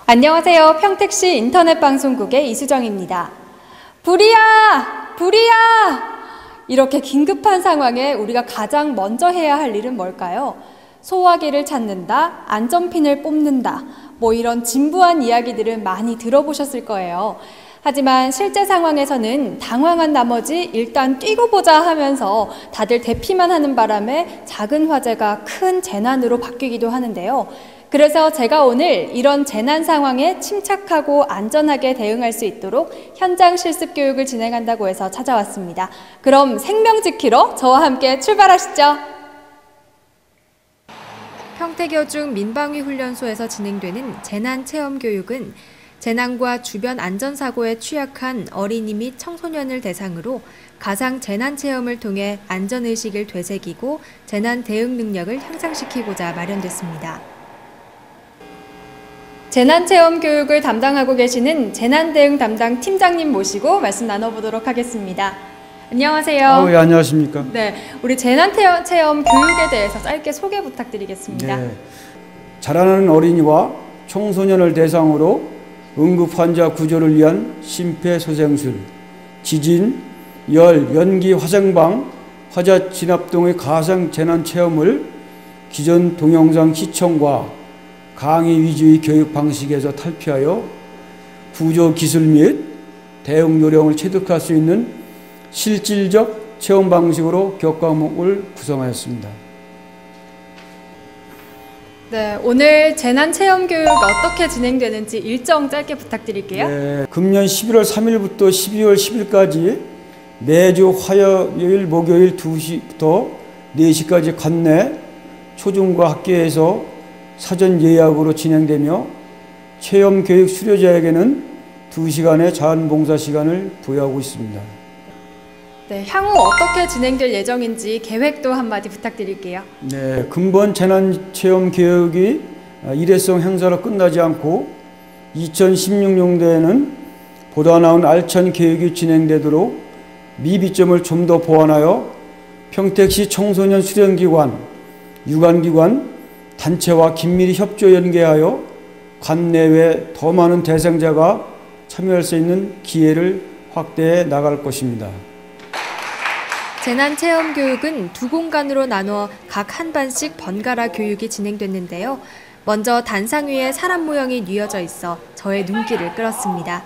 안녕하세요. 평택시 인터넷방송국의 이수정입니다. 불이야! 불이야! 이렇게 긴급한 상황에 우리가 가장 먼저 해야 할 일은 뭘까요? 소화기를 찾는다, 안전핀을 뽑는다, 이런 진부한 이야기들은 많이 들어보셨을 거예요. 하지만 실제 상황에서는 당황한 나머지 일단 뛰고 보자 하면서 다들 대피만 하는 바람에 작은 화재가 큰 재난으로 바뀌기도 하는데요. 그래서 제가 오늘 이런 재난 상황에 침착하고 안전하게 대응할 수 있도록 현장 실습 교육을 진행한다고 해서 찾아왔습니다. 그럼 생명 지키러 저와 함께 출발하시죠. 평택여중 민방위훈련소에서 진행되는 재난체험교육은 재난과 주변 안전사고에 취약한 어린이 및 청소년을 대상으로 가상 재난체험을 통해 안전의식을 되새기고 재난 대응 능력을 향상시키고자 마련됐습니다. 재난체험 교육을 담당하고 계시는 재난대응 담당 팀장님 모시고 말씀 나눠보도록 하겠습니다. 안녕하세요. 예, 안녕하십니까. 네, 우리 재난체험 교육에 대해서 짧게 소개 부탁드리겠습니다. 네, 자라나는 어린이와 청소년을 대상으로 응급환자 구조를 위한 심폐소생술, 지진, 열, 연기 화생방, 화재 진압 등의 가상 재난체험을 기존 동영상 시청과 강의 위주의 교육 방식에서 탈피하여 구조 기술 및 대응 요령을 체득할 수 있는 실질적 체험 방식으로 교과목을 구성하였습니다. 네, 오늘 재난체험 교육 어떻게 진행되는지 일정 짧게 부탁드릴게요. 네, 금년 11월 3일부터 12월 10일까지 매주 화요일, 목요일 2시부터 4시까지 관내 초중고 학교에서 사전 예약으로 진행되며 체험교육 수료자에게는 2시간의 자원봉사 시간을 부여하고 있습니다. 네, 향후 어떻게 진행될 예정인지 계획도 한마디 부탁드릴게요. 네, 근본 재난체험교육이 일회성 행사로 끝나지 않고 2016년도에는 보다 나은 알찬 교육이 진행되도록 미비점을 좀 더 보완하여 평택시 청소년 수련기관, 유관기관, 단체와 긴밀히 협조 연계하여 관내외 더 많은 대상자가 참여할 수 있는 기회를 확대해 나갈 것입니다. 재난체험교육은 두 공간으로 나눠 각 한 반씩 번갈아 교육이 진행됐는데요. 먼저 단상 위에 사람 모형이 뉘어져 있어 저의 눈길을 끌었습니다.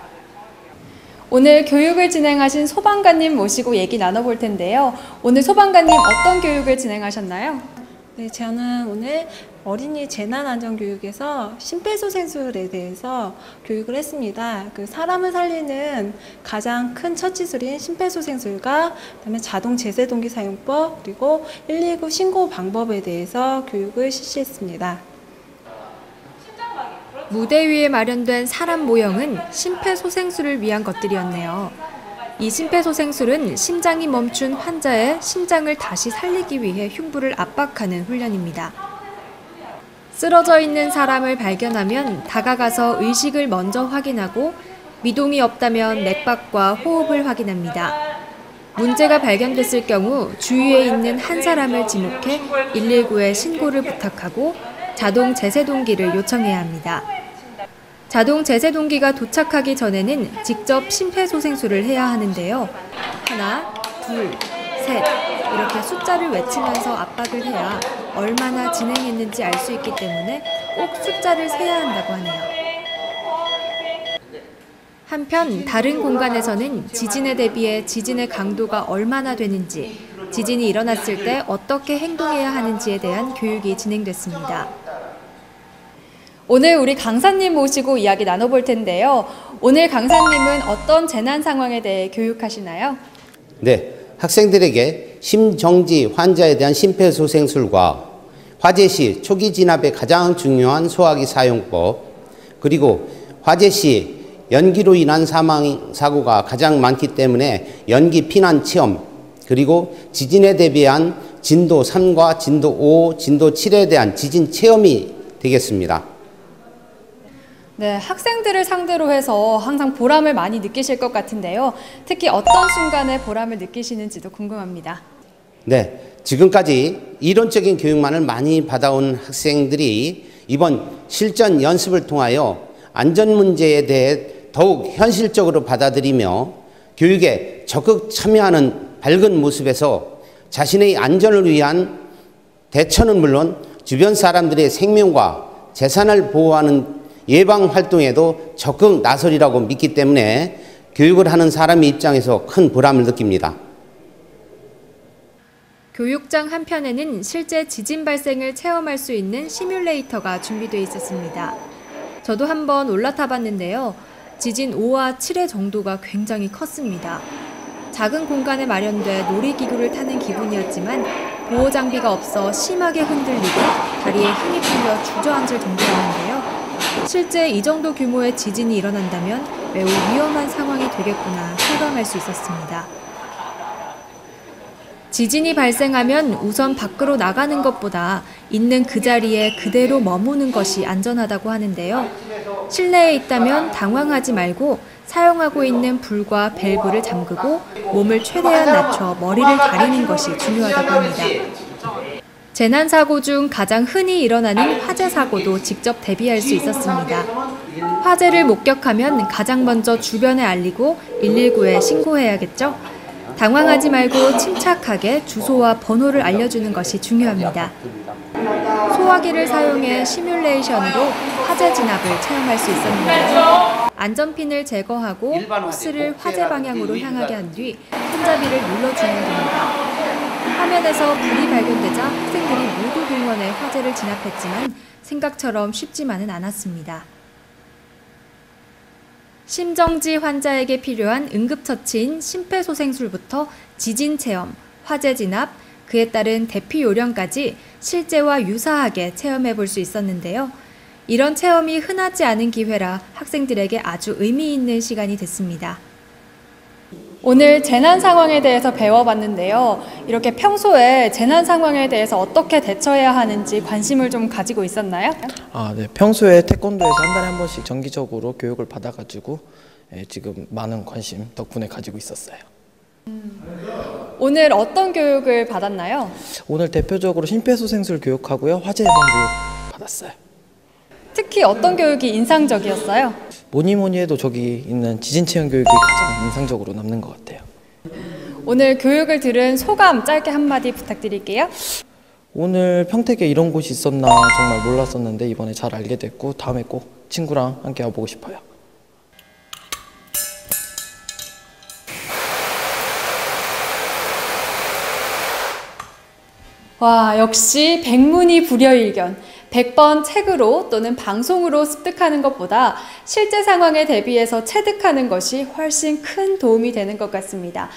오늘 교육을 진행하신 소방관님 모시고 얘기 나눠볼 텐데요. 오늘 소방관님 어떤 교육을 진행하셨나요? 네, 저는 오늘 어린이 재난안전교육에서 심폐소생술에 대해서 교육을 했습니다. 사람을 살리는 가장 큰 첫 기술인 심폐소생술과 그다음에 자동 제세동기 사용법 그리고 119 신고 방법에 대해서 교육을 실시했습니다. 무대 위에 마련된 사람 모형은 심폐소생술을 위한 것들이었네요. 이 심폐소생술은 심장이 멈춘 환자의 심장을 다시 살리기 위해 흉부를 압박하는 훈련입니다. 쓰러져 있는 사람을 발견하면 다가가서 의식을 먼저 확인하고 미동이 없다면 맥박과 호흡을 확인합니다. 문제가 발견됐을 경우 주위에 있는 한 사람을 지목해 119에 신고를 부탁하고 자동 제세동기를 요청해야 합니다. 자동 제세동기가 도착하기 전에는 직접 심폐소생술을 해야 하는데요. 하나, 둘, 셋 이렇게 숫자를 외치면서 압박을 해야 얼마나 진행했는지 알 수 있기 때문에 꼭 숫자를 세야 한다고 하네요. 한편 다른 공간에서는 지진에 대비해 지진의 강도가 얼마나 되는지, 지진이 일어났을 때 어떻게 행동해야 하는지에 대한 교육이 진행됐습니다. 오늘 우리 강사님 모시고 이야기 나눠볼 텐데요. 오늘 강사님은 어떤 재난 상황에 대해 교육하시나요? 네, 학생들에게 심정지 환자에 대한 심폐소생술과 화재 시 초기 진압에 가장 중요한 소화기 사용법, 그리고 화재 시 연기로 인한 사고가 가장 많기 때문에 연기 피난 체험, 그리고 지진에 대비한 진도 3과 진도 5, 진도 7에 대한 지진 체험이 되겠습니다. 네, 학생들을 상대로 해서 항상 보람을 많이 느끼실 것 같은데요. 특히 어떤 순간에 보람을 느끼시는지도 궁금합니다. 네, 지금까지 이론적인 교육만을 많이 받아온 학생들이 이번 실전 연습을 통하여 안전 문제에 대해 더욱 현실적으로 받아들이며 교육에 적극 참여하는 밝은 모습에서 자신의 안전을 위한 대처는 물론 주변 사람들의 생명과 재산을 보호하는 예방 활동에도 적극 나서리라고 믿기 때문에 교육을 하는 사람의 입장에서 큰 보람을 느낍니다. 교육장 한편에는 실제 지진 발생을 체험할 수 있는 시뮬레이터가 준비되어 있었습니다. 저도 한번 올라타 봤는데요. 지진 5와 7의 정도가 굉장히 컸습니다. 작은 공간에 마련돼 놀이기구를 타는 기분이었지만 보호 장비가 없어 심하게 흔들리고 다리에 힘이 풀려 주저앉을 정도였는데요. 실제 이 정도 규모의 지진이 일어난다면 매우 위험한 상황이 되겠구나 실감할 수 있었습니다. 지진이 발생하면 우선 밖으로 나가는 것보다 있는 그 자리에 그대로 머무는 것이 안전하다고 하는데요. 실내에 있다면 당황하지 말고 사용하고 있는 불과 밸브를 잠그고 몸을 최대한 낮춰 머리를 가리는 것이 중요하다고 합니다. 재난사고 중 가장 흔히 일어나는 화재 사고도 직접 대비할 수 있었습니다. 화재를 목격하면 가장 먼저 주변에 알리고 119에 신고해야겠죠? 당황하지 말고 침착하게 주소와 번호를 알려주는 것이 중요합니다. 소화기를 사용해 시뮬레이션으로 화재 진압을 체험할 수 있었는데요. 안전핀을 제거하고 호스를 화재 방향으로 향하게 한 뒤 손잡이를 눌러주면 됩니다. 화면에서 불이 발견되자 학생들이 모두 동원해 화재를 진압했지만 생각처럼 쉽지만은 않았습니다. 심정지 환자에게 필요한 응급처치인 심폐소생술부터 지진 체험, 화재 진압, 그에 따른 대피 요령까지 실제와 유사하게 체험해 볼 수 있었는데요. 이런 체험이 흔하지 않은 기회라 학생들에게 아주 의미 있는 시간이 됐습니다. 오늘 재난 상황에 대해서 배워봤는데요. 이렇게 평소에 재난 상황에 대해서 어떻게 대처해야 하는지 관심을 좀 가지고 있었나요? 네. 평소에 태권도에서 한 달에 한 번씩 정기적으로 교육을 받아가지고 지금 많은 관심 덕분에 가지고 있었어요. 오늘 어떤 교육을 받았나요? 오늘 대표적으로 심폐소생술 교육하고요. 화재 예방 교육 받았어요. 특히 어떤 교육이 인상적이었어요? 뭐니 해도 저기 있는 지진 체험 교육이 가장 인상적으로 남는 것 같아요. 오늘 교육을 들은 소감 짧게 한마디 부탁드릴게요. 오늘 평택에 이런 곳이 있었나 정말 몰랐었는데 이번에 잘 알게 됐고 다음에 꼭 친구랑 함께 와보고 싶어요. 와, 역시 백문이 불여일견. 100번 책으로 또는 방송으로 습득하는 것보다 실제 상황에 대비해서 체득하는 것이 훨씬 큰 도움이 되는 것 같습니다.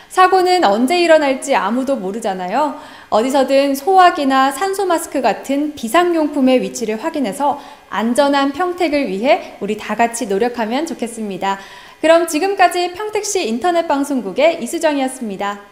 사고는 언제 일어날지 아무도 모르잖아요. 어디서든 소화기나 산소 마스크 같은 비상용품의 위치를 확인해서 안전한 평택을 위해 우리 다 같이 노력하면 좋겠습니다. 그럼 지금까지 평택시 인터넷방송국의 이수정이었습니다.